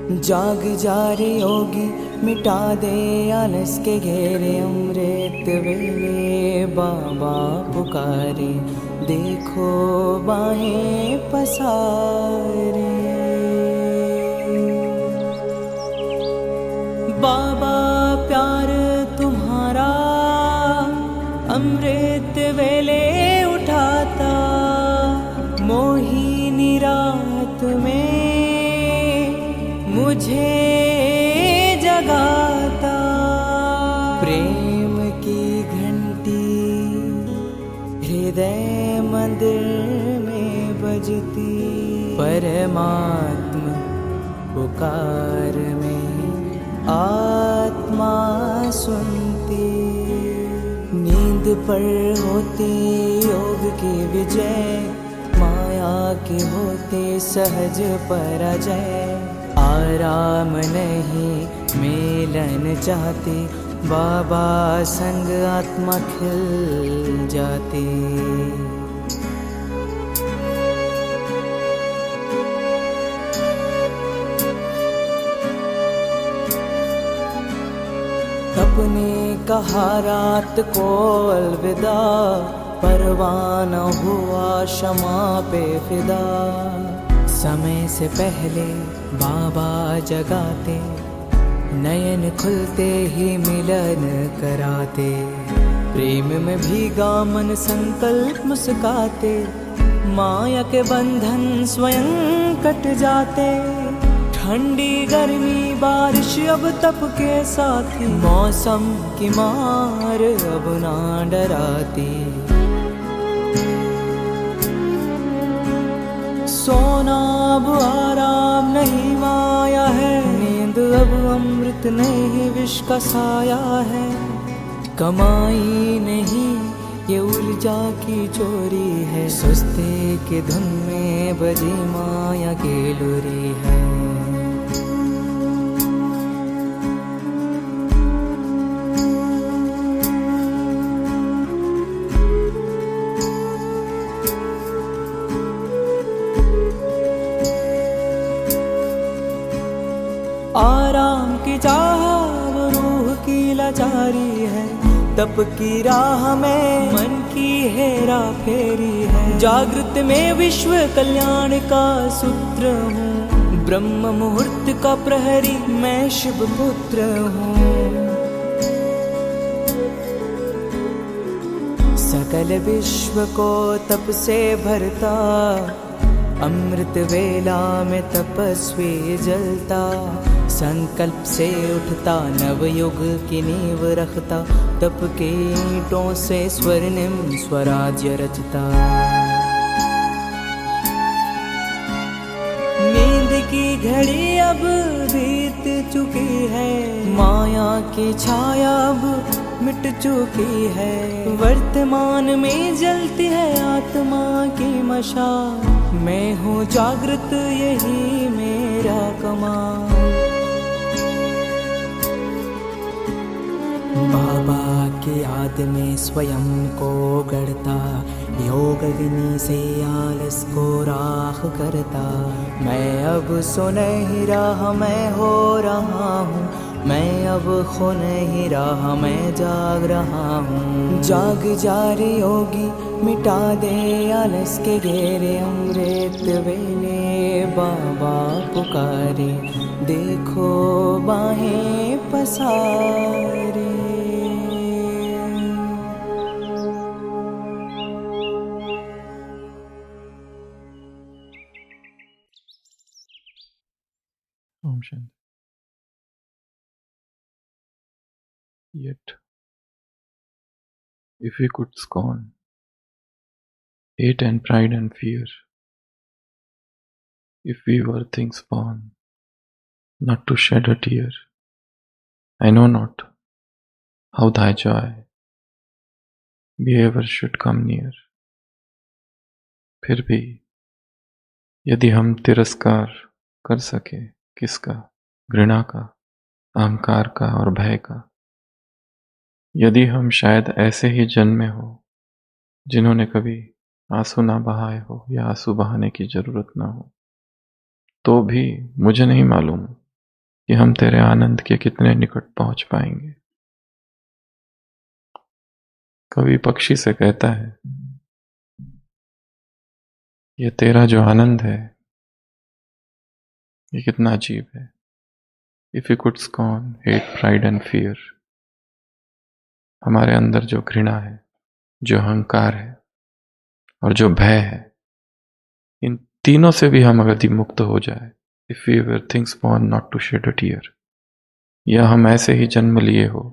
जाग जा रे योगी, मिटा दे आलस के घेरे। अमृत वेले बाबा पुकारे, देखो बाहें पसारे। बाबा प्यार तुम्हारा अमृत वेले उठाता, मोहिनी रात में मुझे जगाता। प्रेम की घंटी हृदय मंदिर में बजती, परमात्मा पुकार में आत्मा सुनती। नींद पर होती योग की विजय, माया के होते सहज पराजय। आराम नहीं मिलन चाहती, बाबा संग आत्मा खिल जाती। अपने कहा रात को अलविदा, परवाना हुआ क्षमा पे फिदा। समय से पहले बाबा जगाते, नयन खुलते ही मिलन कराते। प्रेम में भीगा मन संकल्प मुस्काते, माया के बंधन स्वयं कट जाते। ठंडी गर्मी बारिश अब तप के साथी, मौसम की मार अब ना डराती। सोना अब आराम नहीं माया है, नींद अब अमृत नहीं विष का साया है। कमाई नहीं ये ऊर्जा की चोरी है, सुस्ती की धुन में बजी माया की लुरी है। आराम की चाह वो रूह की लाचारी है, तप की राह में मन की हेरा फेरी है। जागृत में विश्व कल्याण का सूत्र हूँ, ब्रह्म मुहूर्त का प्रहरी मैं शिव पुत्र हूँ। सकल विश्व को तप से भरता, अमृत वेला में तपस्वी जलता। संकल्प से उठता नवयुग की नींव रखता, तप के ईंटों से स्वर्णिम स्वराज्य रचता। नींद की घड़ी अब बीत चुकी है, माया की छाया अब मिट चुकी है। वर्तमान में जलती है आत्मा की मशाल, मैं हूँ जागृत यही मेरा कमाल। बाबा की याद में स्वयं को गढ़ता, योग अग्नि से आलस को राख करता। मैं अब सुनहरी राह मैं हो रहा हूँ, मैं अब खो नहीं रहा मैं जाग रहा हूँ। जाग जा रे योगी, मिटा दे आलस के घेरे। अमृत वेले बाबा पुकारे, देखो बाहें पसारे। Om Shanti. Yet, if we could scorn hate and pride and fear, if we were things born not to shed a tear, I know not how thy joy we ever should come near. फिर भी यदि हम तिरस्कार कर सके किसका, घृणा का, अहंकार का और भय का, यदि हम शायद ऐसे ही जन्मे हो जिन्होंने कभी आंसू ना बहाए हो या आंसू बहाने की जरूरत ना हो, तो भी मुझे नहीं मालूम कि हम तेरे आनंद के कितने निकट पहुंच पाएंगे। कवि पक्षी से कहता है, ये तेरा जो आनंद है ये कितना अजीब है। If you could scorn hate pride and fear, हमारे अंदर जो घृणा है, जो अहंकार है और जो भय है, इन तीनों से भी हम अगर मुक्त हो जाए, if we were things born not to shed a tear, या हम ऐसे ही जन्म लिए हो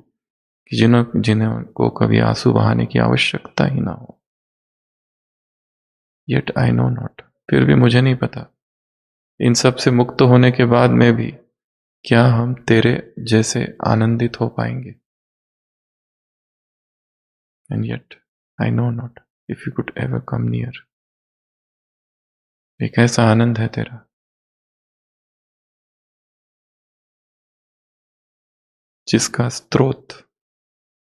कि जिन्हें को कभी आंसू बहाने की आवश्यकता ही ना हो, येट आई नो नॉट, फिर भी मुझे नहीं पता, इन सब से मुक्त होने के बाद में भी क्या हम तेरे जैसे आनंदित हो पाएंगे। And yet I know not if you could ever come near. एक ऐसा आनंद है तेरा जिसका स्रोत,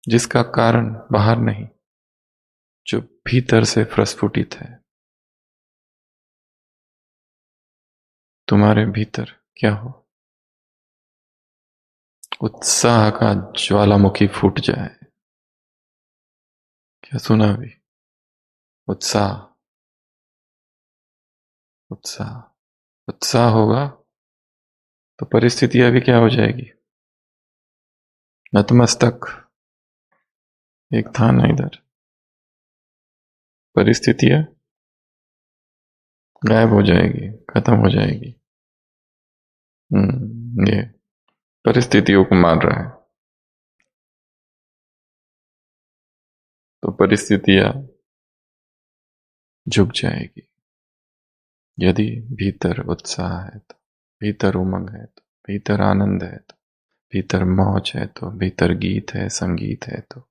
जिसका कारण बाहर नहीं, जो भीतर से प्रस्फुटित है। तुम्हारे भीतर क्या हो, उत्साह का ज्वालामुखी फूट जाए। क्या सुना अभी? उत्साह, उत्साह, उत्साह होगा तो परिस्थितियां भी क्या हो जाएगी, नतमस्तक। एक था ना इधर, परिस्थितियां गायब हो जाएगी, खत्म हो जाएगी। ये परिस्थितियों को मान रहा है तो परिस्थितियां झुक जाएगी। यदि भीतर उत्साह है तो, भीतर उमंग है तो, भीतर आनंद है तो, भीतर मौज है तो, भीतर गीत है, संगीत है तो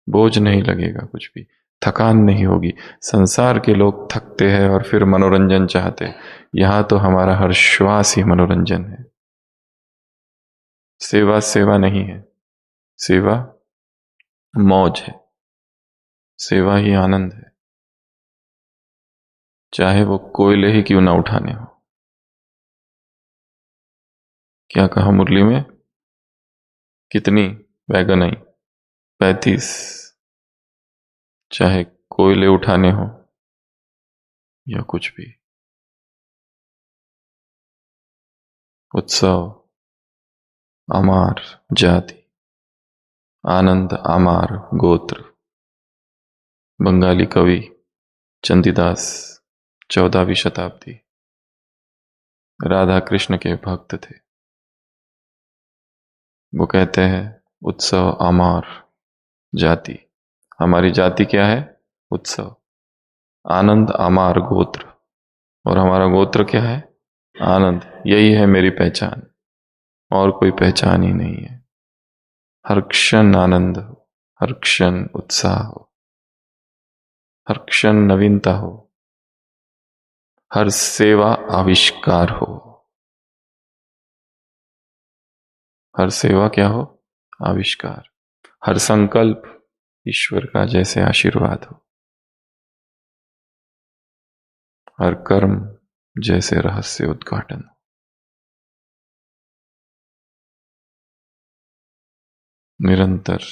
बोझ नहीं लगेगा, कुछ भी थकान नहीं होगी। संसार के लोग थकते हैं और फिर मनोरंजन चाहते हैं, यहां तो हमारा हर श्वास ही मनोरंजन है। सेवा सेवा नहीं है, सेवा मौज है, सेवा ही आनंद है, चाहे वो कोयले ही क्यों ना उठाने हो। क्या कहा मुरली में? कितनी वैगन आई? 35। चाहे कोयले उठाने हो या कुछ भी। उत्सव अमार जाति, आनंद अमार गोत्र। बंगाली कवि चंदीदास 14वीं शताब्दी, राधा कृष्ण के भक्त थे। वो कहते हैं उत्सव अमार जाति, हमारी जाति क्या है? उत्सव। आनंद अमार गोत्र, और हमारा गोत्र क्या है? आनंद। यही है मेरी पहचान, और कोई पहचान ही नहीं है। हर क्षण आनंद हो, हर क्षण उत्साह हो, हर क्षण नवीनता हो, हर सेवा आविष्कार हो। हर सेवा क्या हो? आविष्कार। हर संकल्प ईश्वर का जैसे आशीर्वाद हो, हर कर्म जैसे रहस्य उद्घाटन हो। निरंतर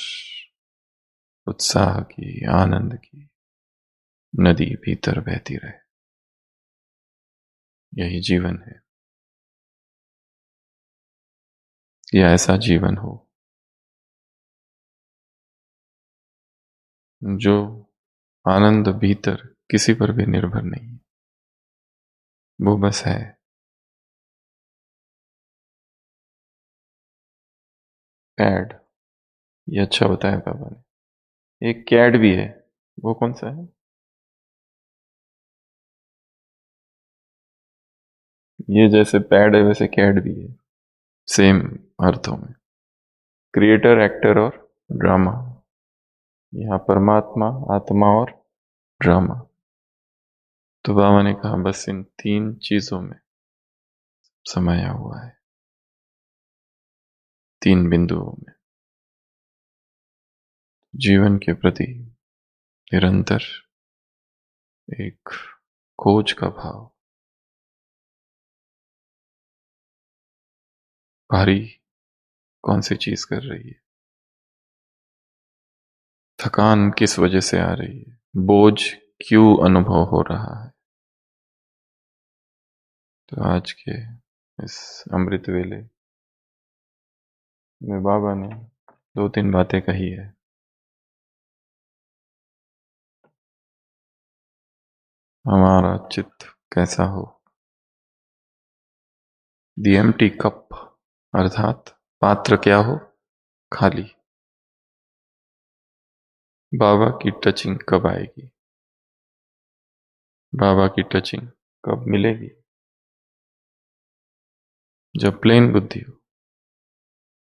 उत्साह की, आनंद की नदी भीतर बहती रहे, यही जीवन है। या ऐसा जीवन हो जो आनंद भीतर किसी पर भी निर्भर नहीं है, वो बस है। कैड, ये अच्छा बताया बाबा ने। एक कैड भी है, वो कौन सा है? ये जैसे पैड है वैसे कैड भी है, सेम अर्थों में। क्रिएटर, एक्टर और ड्रामा। यहाँ परमात्मा, आत्मा और ड्रामा। तो बाबा ने कहा बस इन तीन चीजों में समाया हुआ है, तीन बिंदुओं में। जीवन के प्रति निरंतर एक खोज का भाव, भारी कौन सी चीज कर रही है, थकान किस वजह से आ रही है, बोझ क्यों अनुभव हो रहा है। तो आज के इस अमृत वेले में बाबा ने 2-3 बातें कही है। हमारा चित्त कैसा हो, दी एम्प्टी कप, अर्थात पात्र क्या हो, खाली। बाबा की टचिंग कब आएगी, बाबा की टचिंग कब मिलेगी, जब प्लेन बुद्धि हो,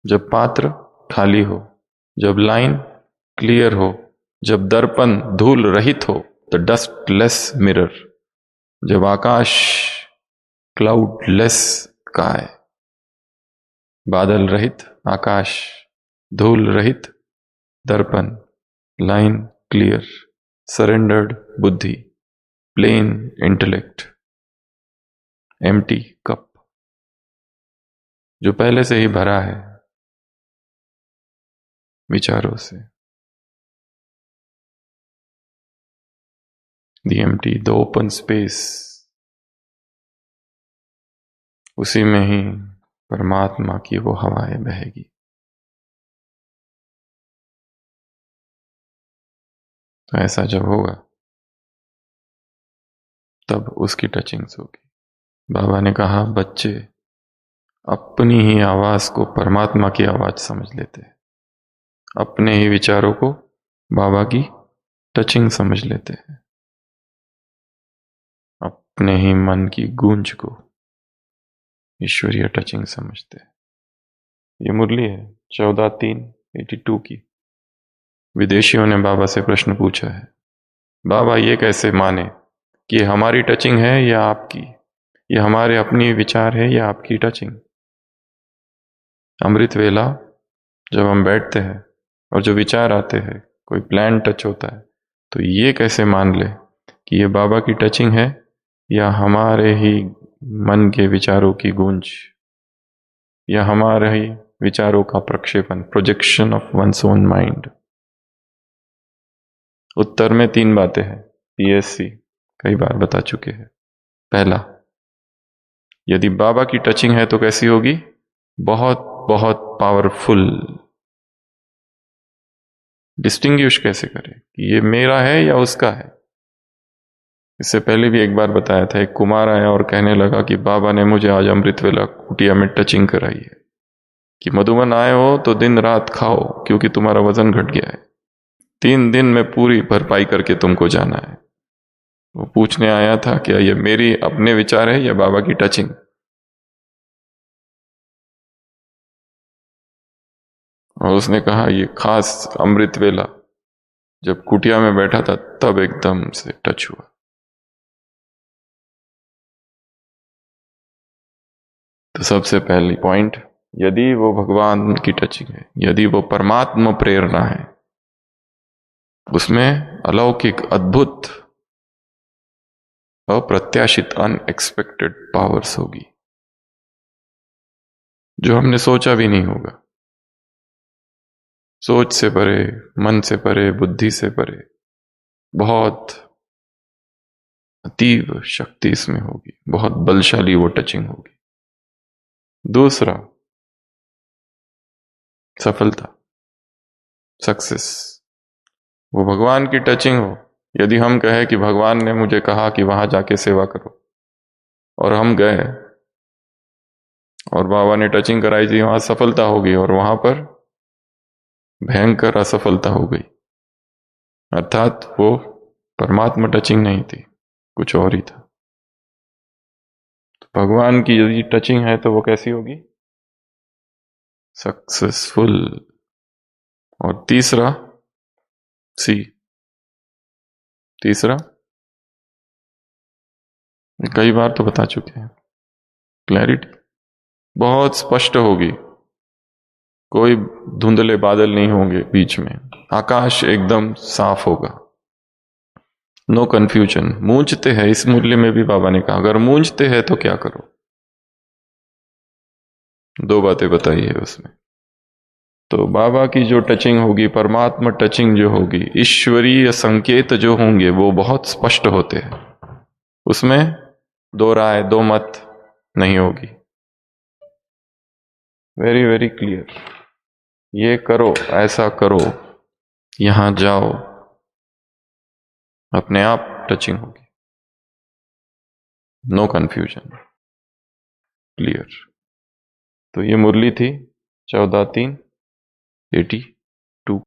जब पात्र खाली हो, जब लाइन क्लियर हो, जब दर्पण धूल रहित हो, द डस्टलेस मिरर, जब आकाश क्लाउडलेस स्काई, बादल रहित आकाश, धूल रहित दर्पण, लाइन क्लियर, सरेंडर्ड बुद्धि, प्लेन इंटेलेक्ट, एम्प्टी कप, जो पहले से ही भरा है विचारों से। The empty, the open space, उसी में ही परमात्मा की वो हवाएं बहेगी। तो ऐसा जब होगा तब उसकी टचिंग्स होगी। बाबा ने कहा बच्चे अपनी ही आवाज को परमात्मा की आवाज समझ लेते हैं, अपने ही विचारों को बाबा की टचिंग समझ लेते हैं, अपने ही मन की गूंज को ईश्वरीय टचिंग समझते हैं। ये मुरली है 14/3/82 की। विदेशियों ने बाबा से प्रश्न पूछा है, बाबा ये कैसे माने कि ये हमारी टचिंग है या आपकी, ये हमारे अपनी विचार है या आपकी टचिंग। अमृत वेला जब हम बैठते हैं और जो विचार आते हैं, कोई प्लान टच होता है, तो ये कैसे मान ले कि ये बाबा की टचिंग है या हमारे ही मन के विचारों की गूंज, या हमारे ही विचारों का प्रक्षेपण, projection of one's own mind. उत्तर में 3 बातें हैं, पीएससी कई बार बता चुके हैं। पहला, यदि बाबा की टचिंग है तो कैसी होगी, बहुत बहुत पावरफुल। डिस्टिंग्विश कैसे करें कि ये मेरा है या उसका है। इससे पहले भी एक बार बताया था, एक कुमार आया और कहने लगा कि बाबा ने मुझे आज अमृत वेला कुटिया में टचिंग कराई है कि मधुबन आए हो तो दिन रात खाओ क्योंकि तुम्हारा वजन घट गया है, 3 दिन में पूरी भरपाई करके तुमको जाना है। वो पूछने आया था क्या ये मेरी अपने विचार है या बाबा की टचिंग। और उसने कहा ये खास अमृत वेला जब कुटिया में बैठा था तब एकदम से टच हुआ। तो सबसे पहली पॉइंट, यदि वो भगवान की टचिंग है, यदि वो परमात्मा प्रेरणा है, उसमें अलौकिक, अद्भुत, अप्रत्याशित, अनएक्सपेक्टेड पावर्स होगी जो हमने सोचा भी नहीं होगा। सोच से परे, मन से परे, बुद्धि से परे, बहुत अतीव शक्ति इसमें होगी, बहुत बलशाली वो टचिंग होगी। दूसरा, सफलता, सक्सेस। वो भगवान की टचिंग हो, यदि हम कहें कि भगवान ने मुझे कहा कि वहां जाके सेवा करो और हम गए और बाबा ने टचिंग कराई थी, वहां सफलता होगी और वहां पर भयंकर असफलता हो गई, अर्थात वो परमात्मा टचिंग नहीं थी, कुछ और ही था। तो भगवान की यदि टचिंग है तो वो कैसी होगी, सक्सेसफुल। और तीसरा, सी, तीसरा कई बार तो बता चुके हैं, क्लैरिटी, बहुत स्पष्ट होगी, कोई धुंधले बादल नहीं होंगे बीच में, आकाश एकदम साफ होगा, नो कंफ्यूजन। मूंझते हैं, इस मूल्य में भी बाबा ने कहा अगर मूंझते हैं तो क्या करो, 2 बातें बताई है उसमें। तो बाबा की जो टचिंग होगी, परमात्मा टचिंग जो होगी, ईश्वरीय संकेत जो होंगे वो बहुत स्पष्ट होते हैं, उसमें 2 राय 2 मत नहीं होगी। वेरी वेरी क्लियर, ये करो, ऐसा करो, यहां जाओ, अपने आप टचिंग होगी, नो कंफ्यूजन, क्लियर। तो ये मुरली थी 14/3/82।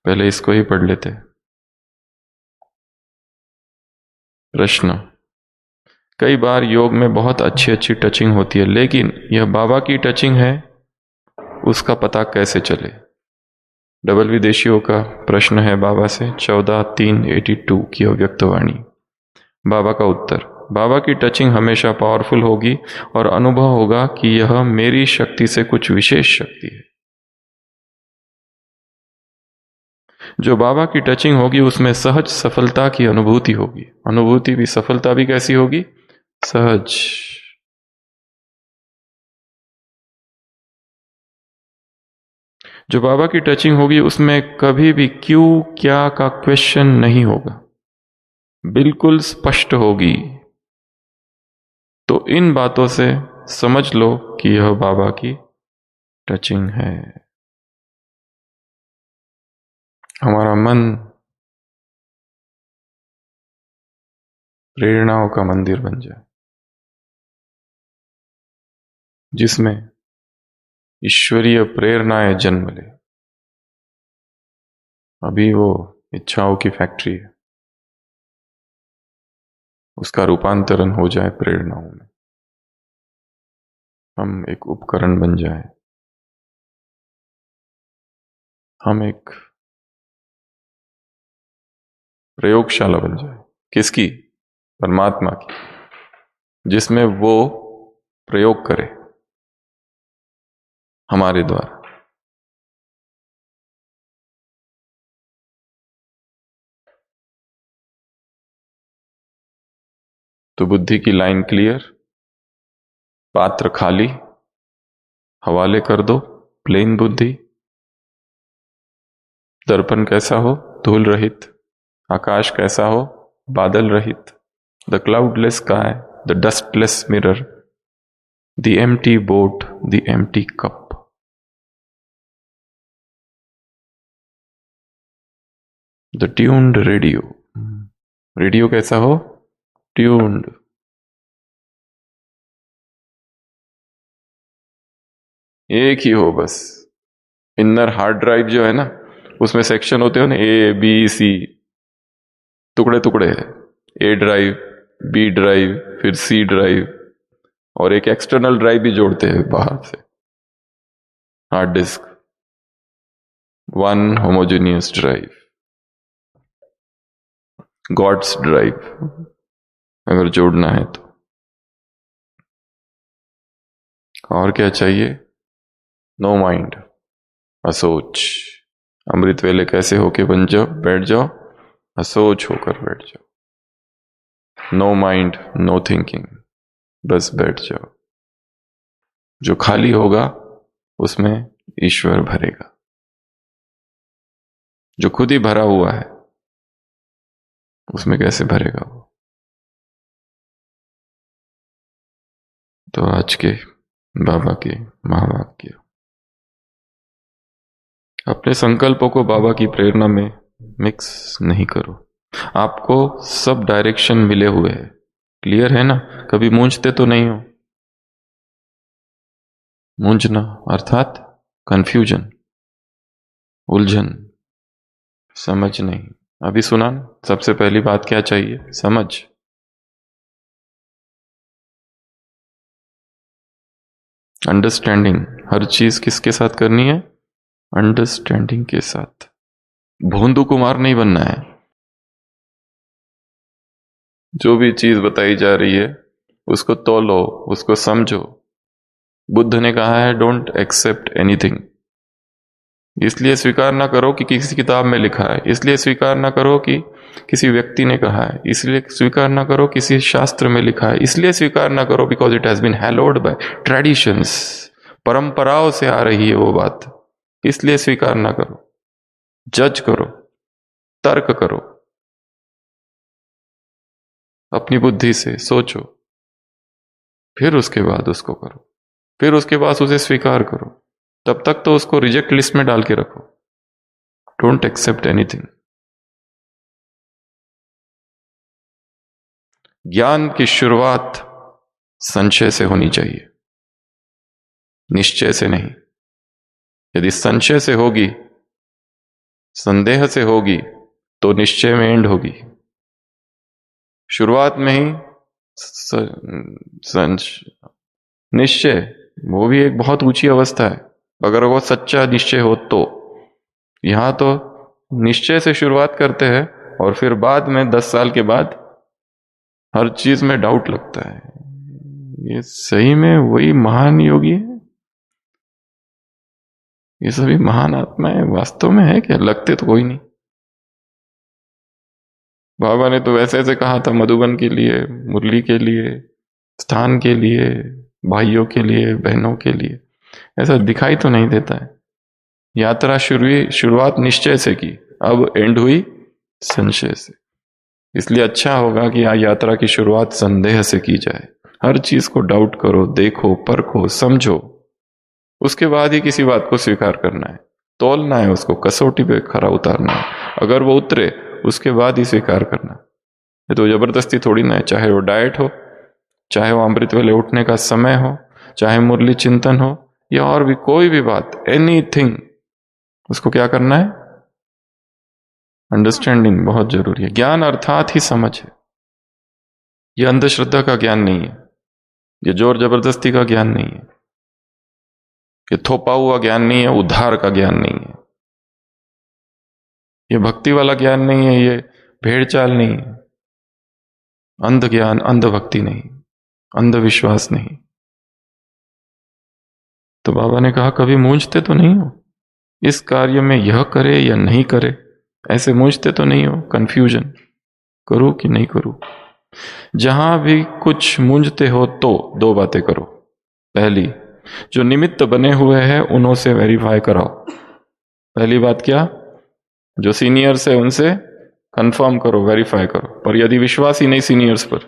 पहले इसको ही पढ़ लेते हैं। प्रश्न, कई बार योग में बहुत अच्छी अच्छी टचिंग होती है, लेकिन यह बाबा की टचिंग है, उसका पता कैसे चले? डबल विदेशियों का प्रश्न है बाबा से, 14/3/82 की अव्यक्तवाणी। बाबा का उत्तर, बाबा की टचिंग हमेशा पावरफुल होगी और अनुभव होगा कि यह मेरी शक्ति से कुछ विशेष शक्ति है। जो बाबा की टचिंग होगी उसमें सहज सफलता की अनुभूति होगी। अनुभूति भी, सफलता भी कैसी होगी? सहज। जो बाबा की टचिंग होगी उसमें कभी भी क्यों क्या का क्वेश्चन नहीं होगा, बिल्कुल स्पष्ट होगी। तो इन बातों से समझ लो कि यह बाबा की टचिंग है। हमारा मन प्रेरणाओं का मंदिर बन जाए, जिसमें ईश्वरीय प्रेरणाएं जन्म ले। अभी वो इच्छाओं की फैक्ट्री है, उसका रूपांतरण हो जाए प्रेरणाओं में, हम एक उपकरण बन जाए, हम एक प्रयोगशाला बन जाए। किसकी? परमात्मा की, जिसमें वो प्रयोग करे हमारे द्वारा। तो बुद्धि की लाइन क्लियर, पात्र खाली, हवाले कर दो, प्लेन बुद्धि। दर्पण कैसा हो? धूल रहित। आकाश कैसा हो? बादल रहित। The cloudless sky, the dustless mirror, the empty boat, the empty cup. The tuned radio, radio कैसा हो? ट्यून्ड। एक ही हो बस। इनर हार्ड ड्राइव जो है ना, उसमें सेक्शन होते हो ना, ए बी सी, टुकड़े टुकड़े है। ए ड्राइव, बी ड्राइव, फिर सी ड्राइव, और एक एक्सटर्नल ड्राइव भी जोड़ते हैं बाहर से, hard disk. One homogeneous drive, God's drive, अगर जोड़ना है तो। और क्या चाहिए? नो माइंड, असोच। अमृत वेले कैसे होके बन जाओ, बैठ जाओ, असोच होकर बैठ जाओ। नो माइंड, नो थिंकिंग, बस बैठ जाओ। जो खाली होगा उसमें ईश्वर भरेगा। जो खुद ही भरा हुआ है उसमें कैसे भरेगा वो? तो आज के बाबा के महावाक्य, अपने संकल्पों को बाबा की प्रेरणा में मिक्स नहीं करो। आपको सब डायरेक्शन मिले हुए हैं, क्लियर है ना? कभी मूंझते तो नहीं हो? मूंझना अर्थात कंफ्यूजन, उलझन, समझ नहीं। अभी सुना ना, सबसे पहली बात क्या चाहिए? समझ। अंडरस्टैंडिंग, हर चीज किसके साथ करनी है? अंडरस्टैंडिंग के साथ। भोंदू कुमार नहीं बनना है। जो भी चीज बताई जा रही है उसको तोलो, उसको समझो। बुद्ध ने कहा है डोंट एक्सेप्ट एनीथिंग। इसलिए स्वीकार ना करो कि किसी किताब में लिखा है, इसलिए स्वीकार ना करो कि किसी व्यक्ति ने कहा है इसलिए स्वीकार ना करो, किसी शास्त्र में लिखा है इसलिए स्वीकार ना करो, because it has been hallowed by traditions, परंपराओं से आ रही है वो बात, इसलिए स्वीकार ना करो। जज करो, तर्क करो, अपनी बुद्धि से सोचो, फिर उसके बाद उसको करो, फिर उसके बाद उसे स्वीकार करो। तब तक तो उसको रिजेक्ट लिस्ट में डाल के रखो। Don't accept anything. ज्ञान की शुरुआत संशय से होनी चाहिए, निश्चय से नहीं। यदि संशय से होगी, संदेह से होगी, तो निश्चय में एंड होगी। शुरुआत में ही निश्चय, वो भी एक बहुत ऊंची अवस्था है, अगर वो सच्चा निश्चय हो तो। यहां तो निश्चय से शुरुआत करते हैं और फिर बाद में 10 साल के बाद हर चीज में डाउट लगता है। ये सही में वही महान योगी है? ये सभी महान आत्माएं वास्तव में है क्या? लगते तो कोई नहीं। बाबा ने तो वैसे ऐसे कहा था मधुबन के लिए, मुरली के लिए, स्थान के लिए, भाइयों के लिए, बहनों के लिए, ऐसा दिखाई तो नहीं देता है। यात्रा शुरुआत निश्चय से की, अब एंड हुई संशय से। इसलिए अच्छा होगा कि यात्रा की शुरुआत संदेह से की जाए। हर चीज को डाउट करो, देखो, परखो, समझो, उसके बाद ही किसी बात को स्वीकार करना है, तौलना है, उसको कसौटी पे खरा उतारना है। अगर वो उतरे उसके बाद ही स्वीकार करना। ये तो जबरदस्ती थोड़ी ना है, चाहे वो डाइट हो, चाहे वो अमृत वेले उठने का समय हो, चाहे मुरली चिंतन हो, या और भी कोई भी बात, एनीथिंग, उसको क्या करना है? अंडरस्टैंडिंग बहुत जरूरी है। ज्ञान अर्थात ही समझ है। यह अंधश्रद्धा का ज्ञान नहीं है, यह जोर जबरदस्ती का ज्ञान नहीं है, यह थोपा हुआ ज्ञान नहीं है, उद्धार का ज्ञान नहीं है, यह भक्ति वाला ज्ञान नहीं है, यह भेड़ चाल नहीं है, अंध ज्ञान, अंध भक्ति नहीं, अंधविश्वास नहीं। तो बाबा ने कहा कभी मूंझते तो नहीं हो इस कार्य में, यह करे या नहीं करे, ऐसे मूंझते तो नहीं हो, कंफ्यूजन, करूं कि नहीं करूं। जहां भी कुछ मूंझते हो तो 2 बातें करो। पहली, जो निमित्त बने हुए हैं उन्हों से वेरीफाई कराओ। पहली बात क्या? जो सीनियर्स है उनसे कंफर्म करो, वेरीफाई करो। पर यदि विश्वास ही नहीं सीनियर्स पर,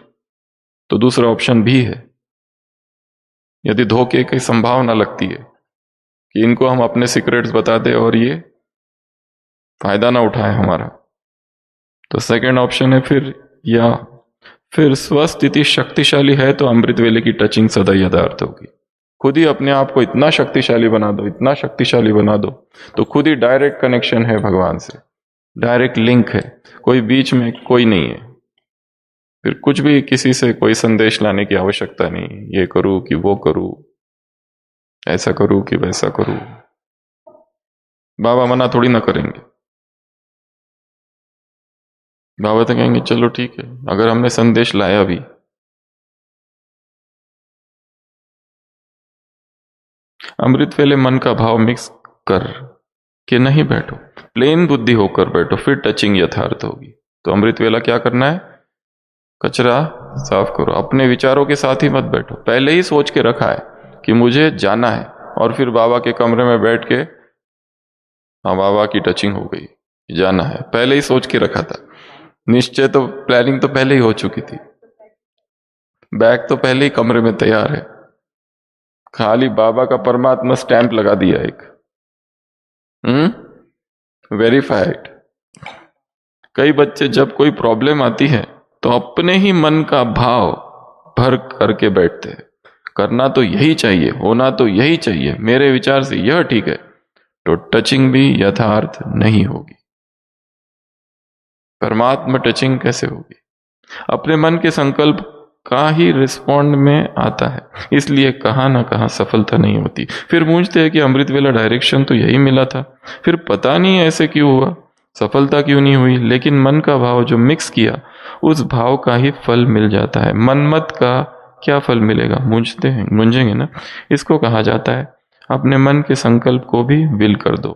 तो दूसरा ऑप्शन भी है। यदि धोखे की संभावना लगती है कि इनको हम अपने सीक्रेट्स बता दें और ये फायदा ना उठाए हमारा, तो सेकंड ऑप्शन है फिर स्वस्थिति शक्तिशाली है तो अमृत वेले की टचिंग सदा यथार्थ होगी। खुद ही अपने आप को इतना शक्तिशाली बना दो, इतना शक्तिशाली बना दो, तो खुद ही डायरेक्ट कनेक्शन है भगवान से, डायरेक्ट लिंक है, कोई बीच में कोई नहीं है। फिर कुछ भी किसी से कोई संदेश लाने की आवश्यकता नहीं, ये करूं कि वो करूं, ऐसा करूं कि वैसा करूं। बाबा मना थोड़ी ना करेंगे। बाबा तो कहेंगे चलो ठीक है, अगर हमने संदेश लाया भी। अमृत वेले मन का भाव मिक्स कर के नहीं बैठो, प्लेन बुद्धि होकर बैठो, फिर टचिंग यथार्थ होगी। तो अमृत वेला क्या करना है? कचरा साफ करो, अपने विचारों के साथ ही मत बैठो। पहले ही सोच के रखा है कि मुझे जाना है, और फिर बाबा के कमरे में बैठ के हाँ बाबा की टचिंग हो गई, जाना है, पहले ही सोच के रखा था। निश्चय तो, प्लानिंग तो पहले ही हो चुकी थी, बैग तो पहले ही कमरे में तैयार है, खाली बाबा का परमात्मा स्टैंप लगा दिया एक, वेरीफाइड। कई बच्चे जब कोई प्रॉब्लम आती है तो अपने ही मन का भाव भर करके बैठते हैं, करना तो यही चाहिए, होना तो यही चाहिए, मेरे विचार से यह ठीक है, तो टचिंग भी यथार्थ नहीं होगी। परमात्मा टचिंग कैसे होगी? अपने मन के संकल्प का ही रिस्पॉन्ड में आता है, इसलिए कहां ना कहां सफलता नहीं होती। फिर पूछते हैं कि अमृत वेला डायरेक्शन तो यही मिला था, फिर पता नहीं ऐसे क्यों हुआ, सफलता क्यों नहीं हुई। लेकिन मन का भाव जो मिक्स किया, उस भाव का ही फल मिल जाता है। मनमत का क्या फल मिलेगा? मूंझेंगे ना। इसको कहा जाता है अपने मन के संकल्प को भी विल कर दो।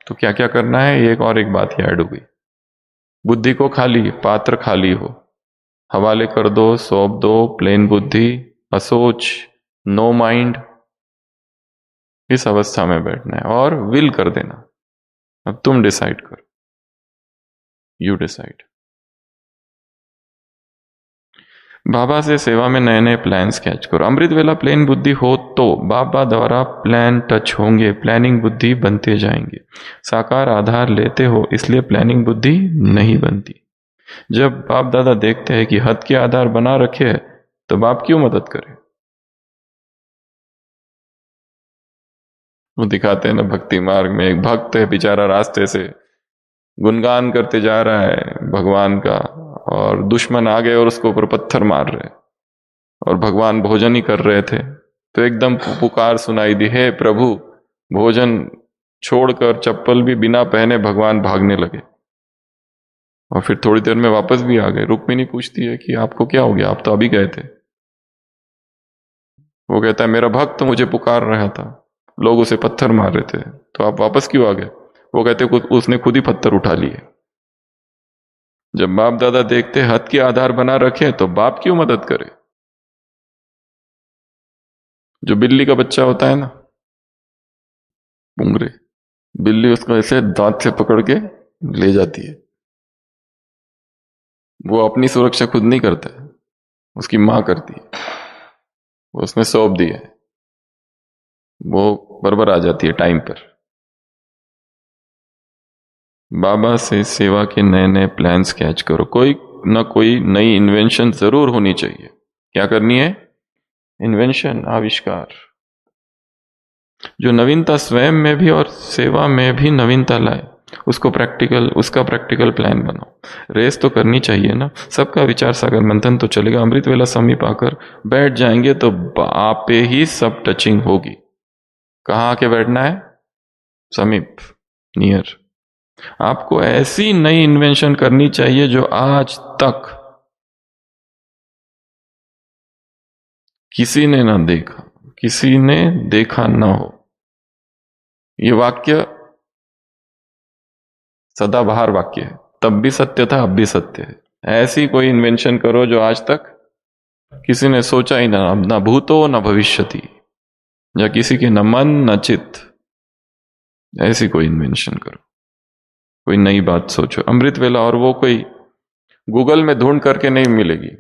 तो क्या क्या करना है, एक और एक बात ही ऐड हो गई। बुद्धि को खाली, पात्र खाली हो, हवाले कर दो, सौंप दो, प्लेन बुद्धि, असोच, नो माइंड, इस अवस्था में बैठना है और विल कर देना। अब तुम डिसाइड करो, यू डिसाइड। बाबा से सेवा में नए नए प्लान स्केच करो। अमृत वेला प्लेन बुद्धि हो तो बाबा द्वारा प्लान टच होंगे, प्लानिंग बुद्धि बनते जाएंगे। साकार आधार लेते हो इसलिए प्लानिंग बुद्धि नहीं बनती। जब बाप दादा देखते हैं कि हद के आधार बना रखे है तो बाप क्यों मदद करे। वो दिखाते हैं ना भक्ति मार्ग में, एक भक्त है बेचारा रास्ते से गुणगान करते जा रहा है भगवान का, और दुश्मन आ गए और उसको ऊपर पत्थर मार रहे, और भगवान भोजन ही कर रहे थे तो एकदम पुकार सुनाई दी, हे प्रभु। भोजन छोड़कर चप्पल भी बिना पहने भगवान भागने लगे और फिर थोड़ी देर में वापस भी आ गए। रुक्मिणी पूछती है कि आपको क्या हो गया, आप तो अभी गए थे। वो कहता है मेरा भक्त मुझे पुकार रहा था, लोग उसे पत्थर मार रहे थे, तो आप वापस क्यों आ गए। वो कहते उसने खुद ही पत्थर उठा लिए। जब बाप दादा देखते हद के आधार बना रखे तो बाप क्यों मदद करे। जो बिल्ली का बच्चा होता है ना, पुंगरे, बिल्ली उसको ऐसे दांत से पकड़ के ले जाती है। वो अपनी सुरक्षा खुद नहीं करता है, उसकी मां करती है। वो उसने सौंप दी है, वो बराबर आ जाती है टाइम पर। बाबा से सेवा के नए नए प्लान स्केच करो। कोई ना कोई नई इन्वेंशन जरूर होनी चाहिए। क्या करनी है, इन्वेंशन, आविष्कार। जो नवीनता स्वयं में भी और सेवा में भी नवीनता लाए, उसका प्रैक्टिकल प्लान बनाओ। रेस तो करनी चाहिए ना, सबका विचार सागर मंथन तो चलेगा। अमृत वेला समीप आकर बैठ जाएंगे तो आपे ही सब टचिंग होगी। कहाँ आके बैठना है, समीप, नियर। आपको ऐसी नई इन्वेंशन करनी चाहिए जो आज तक किसी ने ना देखा, किसी ने देखा ना हो। ये वाक्य सदाबहार वाक्य है, तब भी सत्य था, अब भी सत्य है। ऐसी कोई इन्वेंशन करो जो आज तक किसी ने सोचा ही ना भूतो न भविष्यति, या किसी के न मन न चित्त। ऐसी कोई इन्वेंशन करो, कोई नई बात सोचो। अमृत वेला, और वो कोई गूगल में ढूंढ करके नहीं मिलेगी।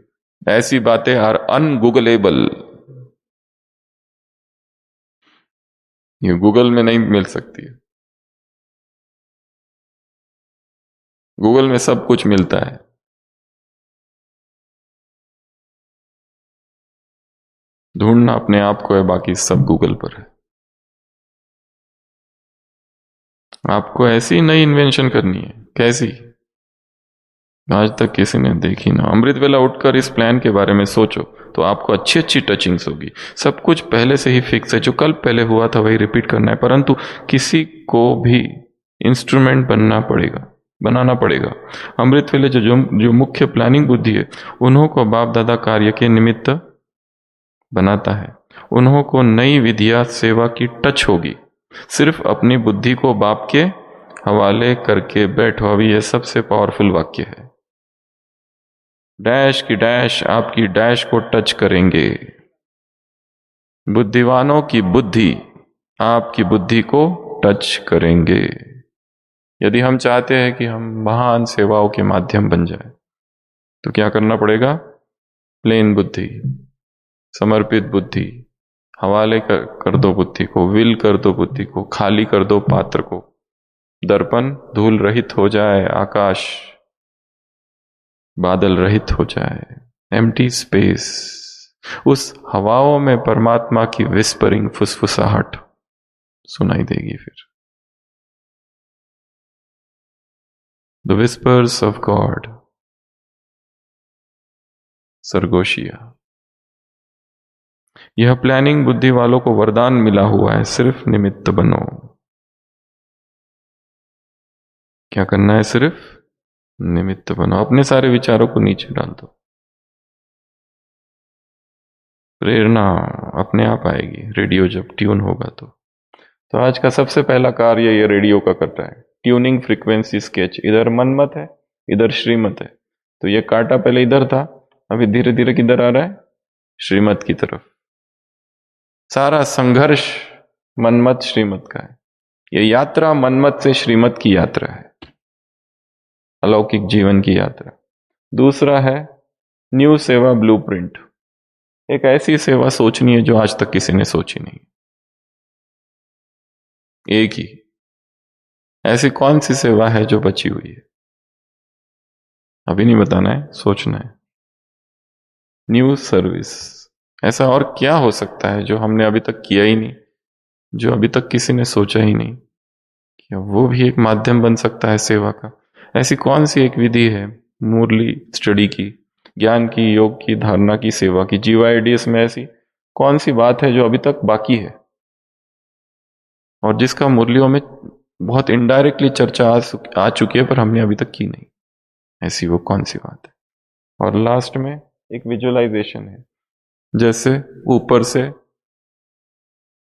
ऐसी बातें आर अनगूगलेबल, ये गूगल में नहीं मिल सकती है। गूगल में सब कुछ मिलता है, ढूंढना अपने आप को है, बाकी सब गूगल पर है। आपको ऐसी नई इन्वेंशन करनी है, कैसी आज तक किसी ने देखी ना। अमृत वेला उठकर इस प्लान के बारे में सोचो तो आपको अच्छी अच्छी टचिंग्स होगी। सब कुछ पहले से ही फिक्स है, जो कल पहले हुआ था वही रिपीट करना है, परंतु किसी को भी इंस्ट्रूमेंट बनाना पड़ेगा। अमृत वेले जो मुख्य प्लानिंग बुद्धि है, उन्हों को बाप दादा कार्य के निमित्त बनाता है। उन्हों को नई विधिया सेवा की टच होगी। सिर्फ अपनी बुद्धि को बाप के हवाले करके बैठो। अभी यह सबसे पावरफुल वाक्य है। डैश की डैश आपकी डैश को टच करेंगे। बुद्धिवानों की बुद्धि आपकी बुद्धि को टच करेंगे। यदि हम चाहते हैं कि हम महान सेवाओं के माध्यम बन जाए तो क्या करना पड़ेगा, प्लेन बुद्धि, समर्पित बुद्धि, हवाले कर दो बुद्धि को, विल कर दो बुद्धि को, खाली कर दो पात्र को। दर्पण धूल रहित हो जाए, आकाश बादल रहित हो जाए, एम्प्टी स्पेस। उस हवाओं में परमात्मा की विस्परिंग, फुसफुसाहट सुनाई देगी। फिर द विस्पर्स ऑफ गॉड, सरगोशिया। यह प्लानिंग बुद्धि वालों को वरदान मिला हुआ है, सिर्फ निमित्त बनो। क्या करना है, सिर्फ निमित्त बनो। अपने सारे विचारों को नीचे डाल दो, प्रेरणा अपने आप आएगी। रेडियो जब ट्यून होगा तो आज का सबसे पहला कार्य ये रेडियो का कर रहा है, ट्यूनिंग फ्रीक्वेंसी स्केच। इधर मनमत है, इधर श्रीमत है। तो ये कांटा पहले इधर था, अभी धीरे धीरे किधर आ रहा है? श्रीमत की तरफ। सारा संघर्ष मनमत श्रीमत का है। ये यात्रा मनमत से श्रीमत की यात्रा है, अलौकिक जीवन की यात्रा। दूसरा है न्यू सेवा ब्लूप्रिंट। एक ऐसी सेवा सोचनी है जो आज तक किसी ने सोची नहीं। एक ही ऐसी कौन सी सेवा है जो बची हुई है? अभी नहीं बताना है, सोचना है। New service. ऐसा और क्या हो सकता है जो हमने अभी तक किया ही नहीं, जो अभी तक किसी ने सोचा ही नहीं? क्या वो भी एक माध्यम बन सकता है सेवा का? ऐसी कौन सी एक विधि है मुरली स्टडी की, ज्ञान की, योग की, धारणा की, सेवा की, GYDS में ऐसी कौन सी बात है जो अभी तक बाकी है और जिसका मुरलियों में बहुत इनडायरेक्टली चर्चा आ चुकी है पर हमने अभी तक की नहीं? ऐसी वो कौन सी बात है? और लास्ट में एक विजुअलाइजेशन है, जैसे ऊपर से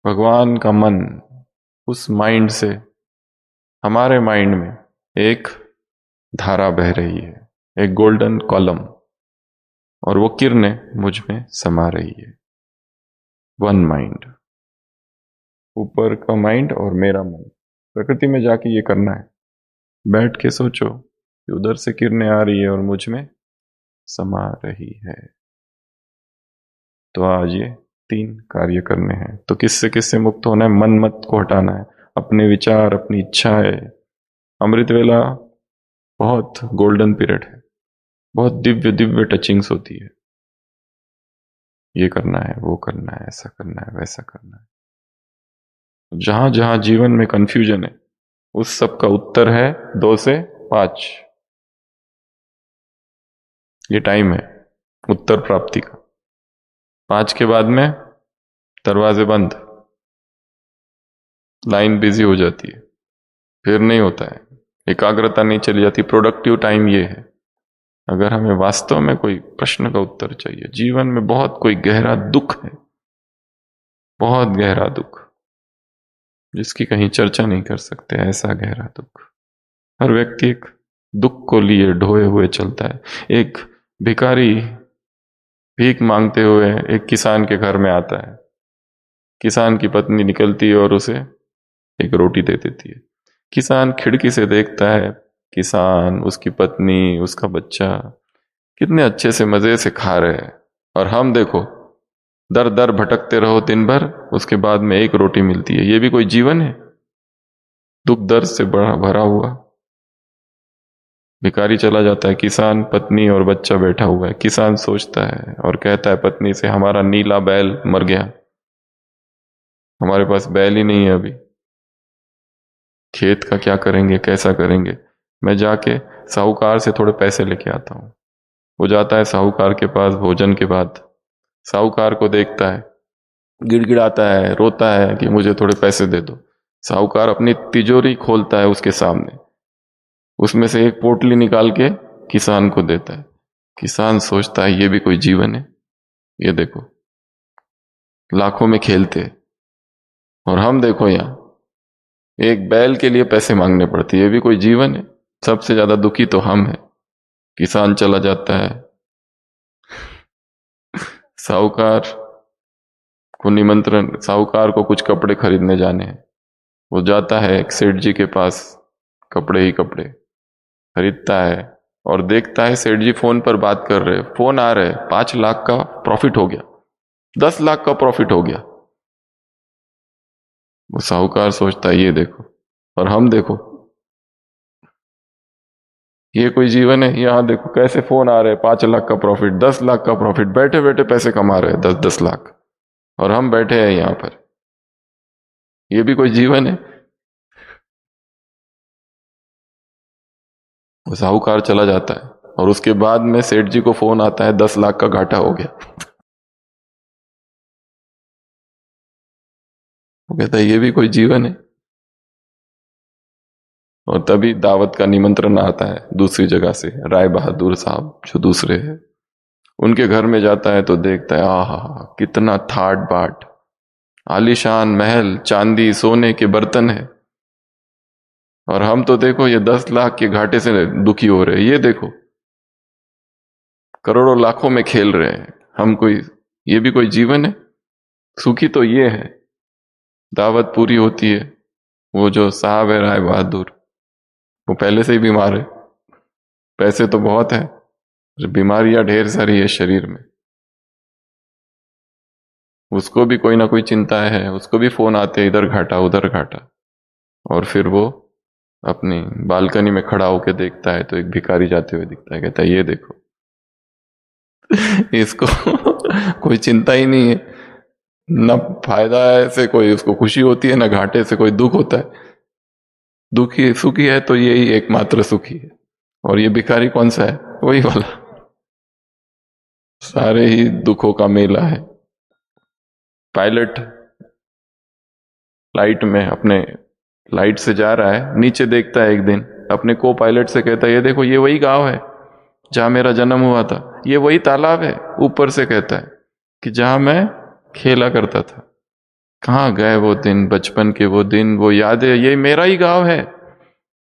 भगवान का मन उस माइंड से हमारे माइंड में एक धारा बह रही है, एक गोल्डन कॉलम, और वो किरणें मुझ में समा रही है। वन माइंड, ऊपर का माइंड और मेरा मन। प्रकृति में जाके ये करना है, बैठ के सोचो कि उधर से किरणें आ रही है और मुझ में समा रही है। तो आज ये 3 कार्य करने हैं। तो किससे किससे मुक्त होना है? मन मत को हटाना है, अपने विचार, अपनी इच्छाएं। अमृत वेला बहुत गोल्डन पीरियड है, बहुत दिव्य दिव्य टचिंग्स होती है। ये करना है, वो करना है, ऐसा करना है, वैसा करना है। जहां जहां जीवन में कंफ्यूजन है उस सब का उत्तर है 2 से 5। ये टाइम है उत्तर प्राप्ति का। 5 के बाद में दरवाजे बंद, लाइन बिजी हो जाती है, फिर नहीं होता है, एकाग्रता नहीं चली जाती। प्रोडक्टिव टाइम ये है। अगर हमें वास्तव में कोई प्रश्न का उत्तर चाहिए, जीवन में बहुत कोई गहरा दुख है, बहुत गहरा दुख जिसकी कहीं चर्चा नहीं कर सकते, ऐसा गहरा दुख। हर व्यक्ति एक दुख को लिए ढोए हुए चलता है। एक भिखारी भीख मांगते हुए एक किसान के घर में आता है, किसान की पत्नी निकलती है और उसे एक रोटी दे देती है। किसान खिड़की से देखता है, किसान, उसकी पत्नी, उसका बच्चा कितने अच्छे से मजे से खा रहे हैं, और हम देखो दर दर भटकते रहो दिन भर, उसके बाद में एक रोटी मिलती है। ये भी कोई जीवन है? दुख दर्द से बड़ा भरा हुआ। भिखारी चला जाता है, किसान, पत्नी और बच्चा बैठा हुआ है। किसान सोचता है और कहता है पत्नी से, हमारा नीला बैल मर गया, हमारे पास बैल ही नहीं है अभी, खेत का क्या करेंगे, कैसा करेंगे? मैं जाके साहूकार से थोड़े पैसे लेके आता हूं। वो जाता है साहूकार के पास भोजन के बाद, साहूकार को देखता है, गिड़गिड़ाता है, रोता है कि मुझे थोड़े पैसे दे दो। साहूकार अपनी तिजोरी खोलता है उसके सामने, उसमें से एक पोटली निकाल के किसान को देता है। किसान सोचता है ये भी कोई जीवन है? ये देखो लाखों में खेलते, और हम देखो यहां एक बैल के लिए पैसे मांगने पड़ते। ये भी कोई जीवन है? सबसे ज्यादा दुखी तो हम हैं। किसान चला जाता है, साहूकार को निमंत्रण, साहूकार को कुछ कपड़े खरीदने जाने हैं। वो जाता है एक सेठ जी के पास, कपड़े ही कपड़े खरीदता है और देखता है सेठ जी फोन पर बात कर रहे, फोन आ रहे, 5 लाख का प्रॉफिट हो गया, 10 लाख का प्रॉफिट हो गया। वो साहूकार सोचता है ये देखो, और हम देखो ये कोई जीवन है? यहां देखो कैसे फोन आ रहे, 5 लाख का प्रॉफिट, 10 लाख का प्रॉफिट, बैठे बैठे पैसे कमा रहे हैं 10-10 लाख, और हम बैठे हैं यहां पर। ये भी कोई जीवन है? वो साहूकार चला जाता है और उसके बाद में सेठ जी को फोन आता है 10 लाख का घाटा हो गया। वो कहता है ये भी कोई जीवन है? और तभी दावत का निमंत्रण आता है दूसरी जगह से, राय बहादुर साहब जो दूसरे हैं, उनके घर में जाता है तो देखता है आहा कितना ठाट बाट, आलीशान महल, चांदी सोने के बर्तन है। और हम तो देखो ये 10 लाख के घाटे से दुखी हो रहे हैं, ये देखो करोड़ों लाखों में खेल रहे हैं हम। कोई ये भी कोई जीवन है? सुखी तो ये है, दावत पूरी होती है, वो जो साहब है राय बहादुर, वो पहले से ही बीमार है, पैसे तो बहुत है, बीमारियां ढेर सारी है शरीर में, उसको भी कोई ना कोई चिंता है, उसको भी फोन आते हैं इधर घाटा उधर घाटा, और फिर वो अपनी बालकनी में खड़ा होकर देखता है तो एक भिखारी जाते हुए दिखता है, कहता है ये देखो। इसको कोई चिंता ही नहीं है, न फायदा है से कोई उसको खुशी होती है, न घाटे से कोई दुख होता है। दुखी सुखी है तो यही एकमात्र सुखी है। और ये भिखारी कौन सा है? वही वाला, सारे ही दुखों का मेला है। पायलट फ्लाइट में अपने फ्लाइट से जा रहा है, नीचे देखता है एक दिन, अपने को पायलट से कहता है ये देखो ये वही गांव है जहां मेरा जन्म हुआ था, ये वही तालाब है। ऊपर से कहता है कि जहां मैं खेला करता था। कहाँ गए वो दिन, बचपन के वो दिन, वो यादें? ये मेरा ही गांव है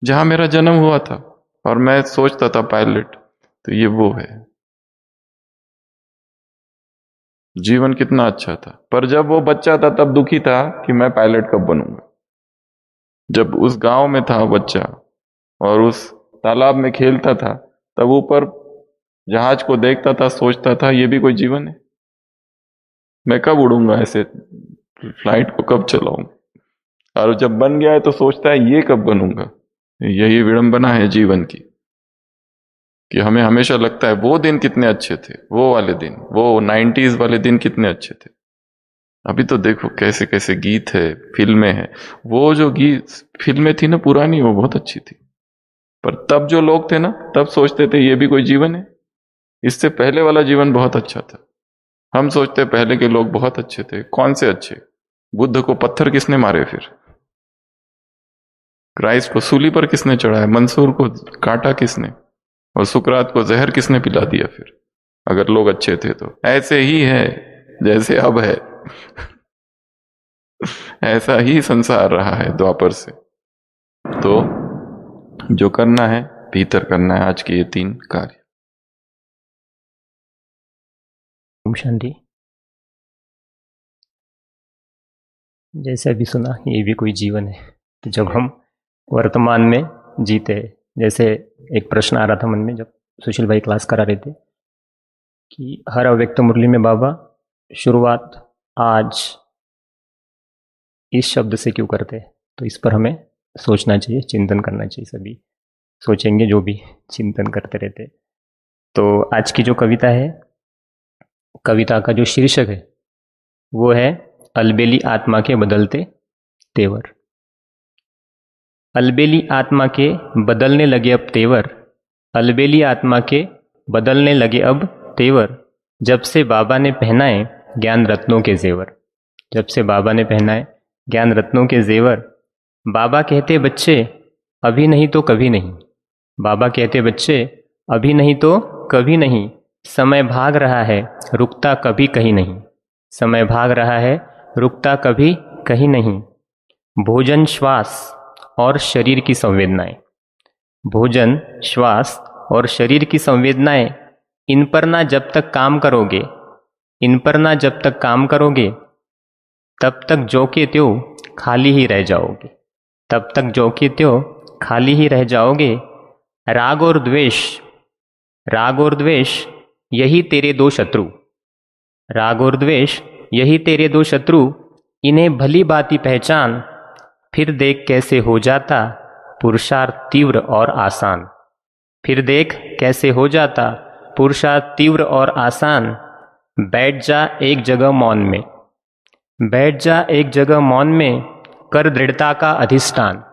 जहां मेरा जन्म हुआ था, और मैं सोचता था पायलट, तो ये वो है। जीवन कितना अच्छा था, पर जब वो बच्चा था तब दुखी था कि मैं पायलट कब बनूंगा। जब उस गांव में था बच्चा और उस तालाब में खेलता था, तब ऊपर जहाज को देखता था, सोचता था ये भी कोई जीवन है? मैं कब उड़ूंगा ऐसे, फ्लाइट को कब चलाऊंगा? और जब बन गया है तो सोचता है ये कब बनूंगा। यही विडंबना है जीवन की, कि हमें हमेशा लगता है वो दिन कितने अच्छे थे, वो वाले दिन, वो 90s वाले दिन कितने अच्छे थे। अभी तो देखो कैसे कैसे गीत है, फिल्में हैं। वो जो गीत फिल्में थी ना पुरानी, वो बहुत अच्छी थी, पर तब जो लोग थे ना, तब सोचते थे ये भी कोई जीवन है? इससे पहले वाला जीवन बहुत अच्छा था। हम सोचते पहले के लोग बहुत अच्छे थे। कौन से अच्छे? बुद्ध को पत्थर किसने मारे? फिर क्राइस्ट को सूली पर किसने चढ़ाया? मंसूर को काटा किसने? और सुकरात को जहर किसने पिला दिया? फिर अगर लोग अच्छे थे तो ऐसे ही है जैसे अब है। ऐसा ही संसार रहा है द्वापर से। तो जो करना है भीतर करना है। आज के ये 3 कार्य। ओम शांति। जैसे अभी सुना, ये भी कोई जीवन है। तो जब हम वर्तमान में जीते, जैसे एक प्रश्न आ रहा था मन में जब सुशील भाई क्लास करा रहे थे, कि हर अव्यक्त मुरली में बाबा शुरुआत आज इस शब्द से क्यों करते हैं? तो इस पर हमें सोचना चाहिए, चिंतन करना चाहिए। सभी सोचेंगे जो भी चिंतन करते रहते। तो आज की जो कविता है, कविता का जो शीर्षक है वो है अलबेली आत्मा के बदलते तेवर। अलबेली आत्मा के बदलने लगे अब तेवर, अलबेली आत्मा के बदलने लगे अब तेवर, जब से बाबा ने पहनाए ज्ञान रत्नों के जेवर। जब से बाबा ने पहनाए ज्ञान रत्नों के जेवर। बाबा कहते बच्चे अभी नहीं तो कभी नहीं, बाबा कहते बच्चे अभी नहीं तो कभी नहीं, समय भाग रहा है रुकता कभी कहीं नहीं, समय भाग रहा है रुकता कभी कहीं नहीं। भोजन श्वास और शरीर की संवेदनाएं, भोजन श्वास और शरीर की संवेदनाएं, इन पर ना जब तक काम करोगे, इन पर ना जब तक काम करोगे, तब तक जो के त्यों खाली ही रह जाओगे, तब तक जो के त्यों खाली ही रह जाओगे। राग और द्वेष, राग और द्वेष यही तेरे दो शत्रु, राग और द्वेष यही तेरे दो शत्रु, इन्हें भली बाती पहचान, फिर देख कैसे हो जाता पुरुषार्थ तीव्र और आसान, फिर देख कैसे हो जाता पुरुषार्थ तीव्र और आसान। बैठ जा एक जगह मौन में, बैठ जा एक जगह मौन में, कर दृढ़ता का अधिष्ठान,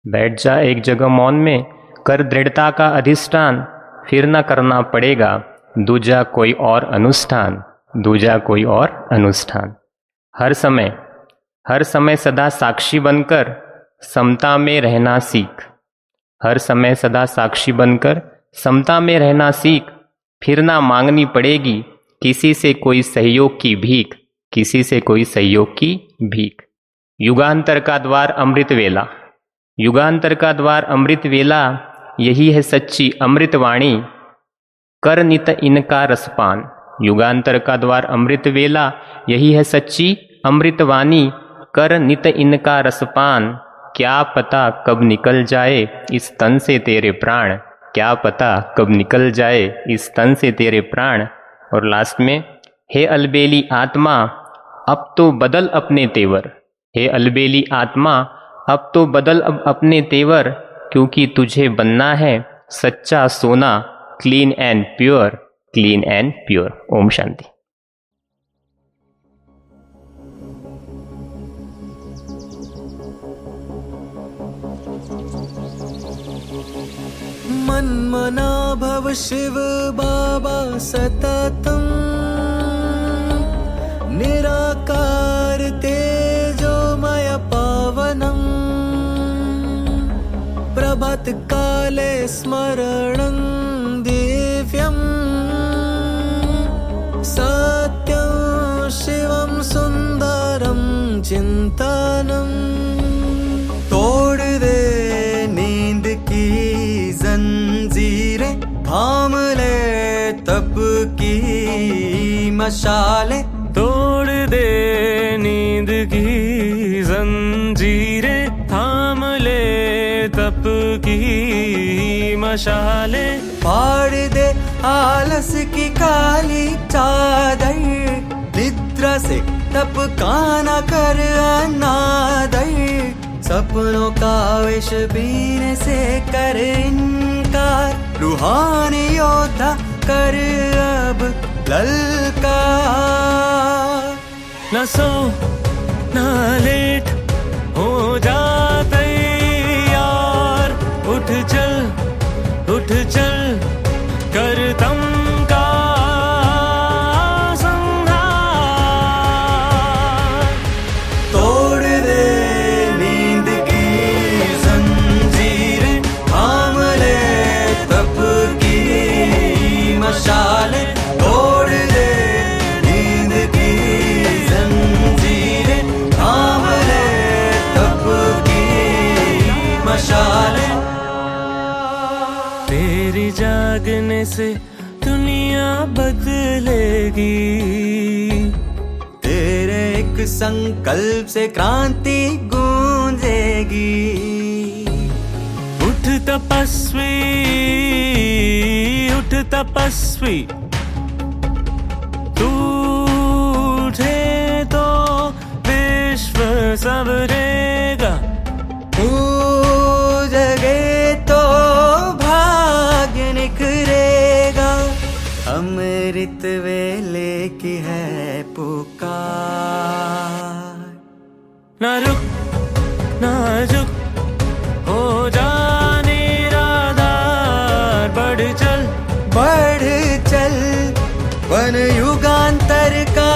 बैठ जा एक जगह मौन में, कर दृढ़ता का अधिष्ठान, फिर न करना पड़ेगा दूजा कोई और अनुष्ठान, दूजा कोई और अनुष्ठान। हर समय सदा साक्षी बनकर समता में रहना सीख, हर समय सदा साक्षी बनकर समता में रहना सीख, फिर ना मांगनी पड़ेगी किसी से कोई सहयोग की भीख, किसी से कोई सहयोग की भीख। युगांतर का द्वार अमृत वेला, युगांतर का द्वार अमृत वेला, यही है सच्ची अमृत वाणी, कर नित इनका रसपान। युगांतर का द्वार अमृत वेला, यही है सच्ची अमृत वाणी, कर नित इनका रसपान। क्या पता कब निकल जाए इस तन से तेरे प्राण, क्या पता कब निकल जाए इस तन से तेरे प्राण। और लास्ट में, हे अलबेली आत्मा अब तो बदल अपने तेवर, हे अलबेली आत्मा अब तो बदल अब अपने तेवर, क्योंकि तुझे बनना है सच्चा सोना, clean and pure, clean and pure. ओम शांति। मन्मना भव शिव बाबा सततम, निराकार तेजोमय पावनम, प्रभात काले स्मरणं दिव्यं, सत्यं शिवं सुंदरं चिंतनम। तोड़ दे नींद की जंजीरें, थाम ले तप की मशाले, तोड़ दे नींद की जंजीरें, थाम ले तप की मशाले, फाड़ दे आलस की काली चादर, निद्रा से तप काना कर अनादर, सपनों का विष पीने से कर इनकार, रूहानी योद्धा कर अब ललकार। न सो न लेट हो जा तैयार, उठ चल कर तम का संहार। तोड़ दे नींद की जंजीरें, थाम ले तप की मशाले, तोड़ दे नींद की जंजीरें, थाम ले तप की मशाले। तेरी जागने से दुनिया बदलेगी, तेरे एक संकल्प से क्रांति गूंजेगी। उठ तपस्वी, तू उठे तो विश्व संवरेगा, तू जगे तो भाग्य निखरेगा। अमृत वेले की है पुकार, ना रुक ना झुक हो जा निराधार, बढ़ चल बढ़ चल वन युगांतर का